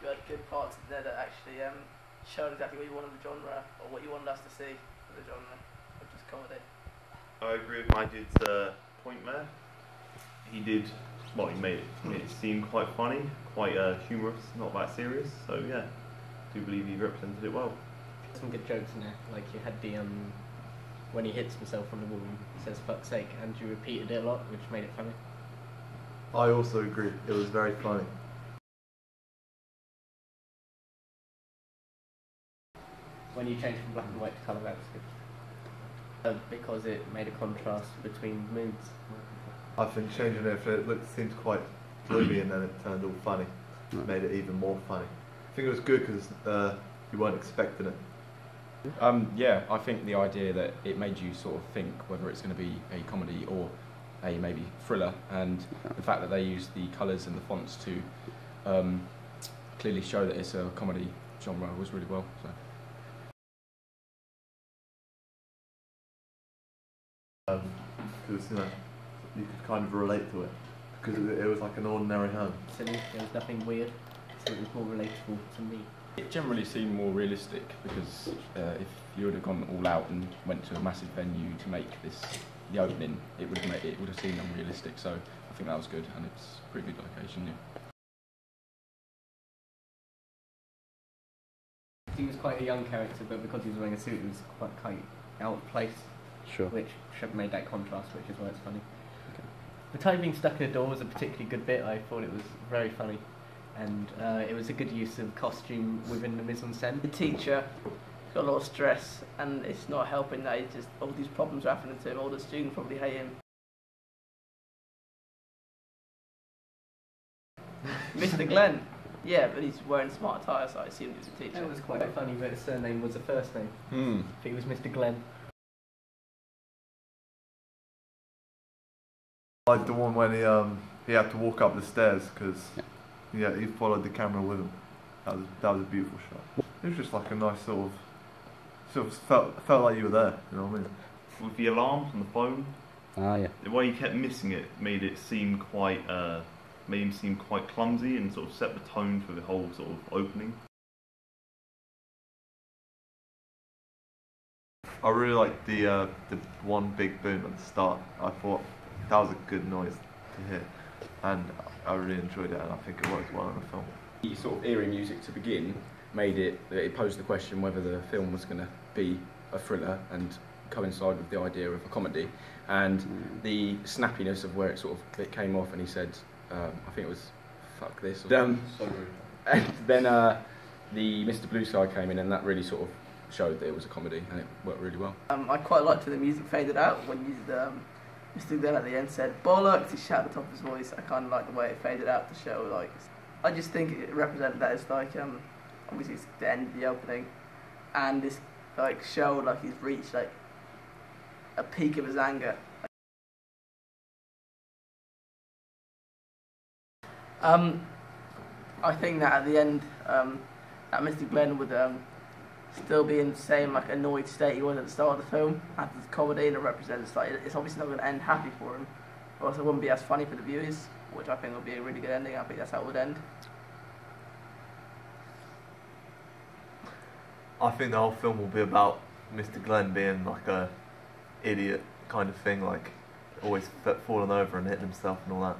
you had good parts in there that actually showed exactly what you wanted the genre, or what you wanted us to see for the genre, which is comedy. I agree with Majid's point there. He did, well, he made it seem quite funny, quite humorous, not that serious. So yeah, I do believe he represented it well. Some good jokes in there, like you had the when he hits himself on the wall and says "fuck's sake," and you repeated it a lot, which made it funny. I also agree. It was very funny. When you changed from black and white to colour, that was good. Because it made a contrast between moods. I think changing it, seemed quite gloomy and then it turned all funny. Made it even more funny. I think it was good because you weren't expecting it. Yeah, I think the idea that it made you sort of think whether it's going to be a comedy or a maybe thriller, and the fact that they used the colours and the fonts to clearly show that it's a comedy genre was really well. So. Because you could kind of relate to it because it was like an ordinary home. Silly, there was nothing weird, so it was more relatable to me. It generally seemed more realistic because if you would have gone all out and went to a massive venue to make this the opening, it would have seemed unrealistic. So I think that was good, and it's a pretty good location. Yeah. He was quite a young character, but because he was wearing a suit, it was quite out of place. Sure. Which made that contrast, which is why it's funny. Okay. The time being stuck in a door was a particularly good bit. I thought it was very funny, and it was a good use of costume within the mise-en-scène. The teacher got a lot of stress, and it's not helping that he just all these problems are happening to him. All the students probably hate him. Mr Glen. Yeah, but he's wearing smart attire, so I assumed he was a teacher. It was quite funny, but his surname was a first name. I think it was Mr Glen. Like the one when he had to walk up the stairs because he followed the camera with him. That was a beautiful shot. It was just like a nice sort of felt like you were there. You know what I mean? With the alarm on the phone, yeah. the way he kept missing it made him seem quite clumsy and sort of set the tone for the whole sort of opening. I really liked the one big boom at the start. I thought that was a good noise to hear, and I really enjoyed it, and I think it worked well in the film. The sort of eerie music to begin made it posed the question whether the film was going to be a thriller and coincide with the idea of a comedy, and the snappiness of where it came off, and he said, I think it was "fuck this." And then the Mr Blue Sky came in, and that really sort of showed that it was a comedy, and it worked really well. I quite liked when the music faded out when Mr Glen at the end said "bollocks." He shouted at the top of his voice. I kind of like the way it faded out to show like. I just think it represented that it's like obviously it's the end of the opening, and this like showed like he's reached like a peak of his anger. I think that at the end, that Mr Glen would still be in the same like annoyed state he was at the start of the film. After the comedy, and it represents like it's obviously not going to end happy for him. But also, it wouldn't be as funny for the viewers, which I think would be a really good ending. I think that's how it would end. I think the whole film will be about Mr Glen being like a idiot kind of thing, like always falling over and hitting himself and all that.